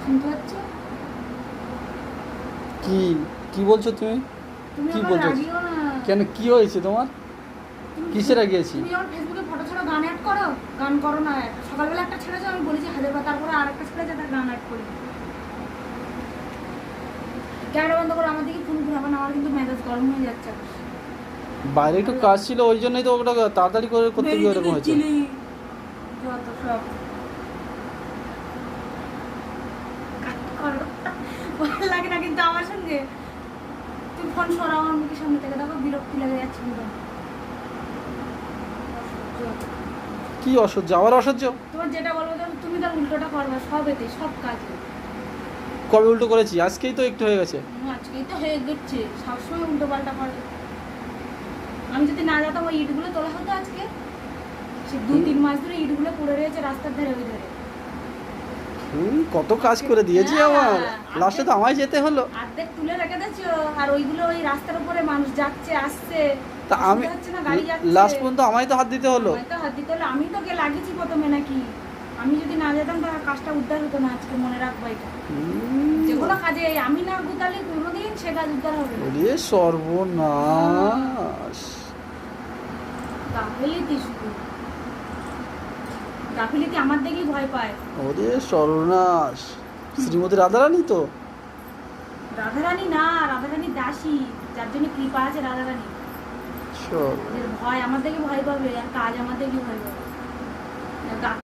শুনতে পাচ্ছ? কি কি বলছো তুমি? তুমি কি আমার বলছো? রাগিও না। কেন, কি হয়েছে তোমার? কিসে রাগিয়েছি? তুমি আমার ফেসবুকে ফটো ছাড়া গান অ্যাড করো, গান করো না। সকালবেলা একটা ছেড়েছো, আমি বলেছি হাজার বার, তারপরে আরেকটা ছেড়েছে, তার গান অ্যাড করি। ক্যামেরা বন্ধ করো, আমার দিকে ফোন ঘুরাবে না, আমার কিন্তু মেজাজ গরম হয়ে যাচ্ছে। বাইরে একটু কাজ ছিল, ওই জন্যই তো ওটা তাড়াতাড়ি করে করতে গিয়ে ওরকম হয়েছে। যত সব কাট করো, ভালো লাগে না কিন্তু আমার সঙ্গে। তুমি ফোন সরাও আমার মুখের সামনে থেকে, দেখো বিরক্তি লেগে যাচ্ছে পুরো। কি অসহ্য, আবার অসহ্য? তোমার যেটা বলবো তুমি তার উল্টোটা করবে, সব এতে, সব কাজে। কবে উল্টো করেছি? আজকেই তো একটু হয়ে গেছে। আজকেই তো হয়ে গেছে, সবসময় উল্টো পাল্টা করে। আমি যদি না যেতাম, ওই ইটগুলো তোলা হতো আজকে। সে 2-3 মাস ধরে ইটগুলো পড়ে রয়েছে রাস্তার ধারে, ওই ধারে। কত কাজ করে দিয়েছি হ্যাঁ, আমার, লাস্টে তো আমায় যেতে হলো। অর্ধেক তুলে রেখে দিয়েছো, আর ওইগুলো ওই রাস্তার উপরে মানুষ যাচ্ছে আসছে, তা আমি অসুবিধা হচ্ছে না, গাড়ি যাচ্ছে। লাস্ট পর্যন্ত আমায় তো হাত দিতে হলো। আমায় তো হাত দিতে হলো, আমি তো গিয়ে লাগিয়েছি প্রথমে নাকি। আমি যদি না যেতাম তাহলে কাজটা উদ্ধার হতো না আজকে, মনে রাখবো এটা। যে কোনো কাজে আমি না গুতালে কোনোদিন সে কাজ উদ্ধার হবে না। ওরে সর্বনাশ! গাফিলিতি শুধু, গাফিলিতি আমার দেখেই ভয় পায়। ওরে সর্বনাশ! শ্রীমতী রাধারানী তো? রাধারানী না, রাধারানী দাসী, যার জন্য কৃপা আছে রাধারানী। সব ভয় আমার দেখে ভয় পাবে, আর কাজ আমার দেখে ভয় পাবে।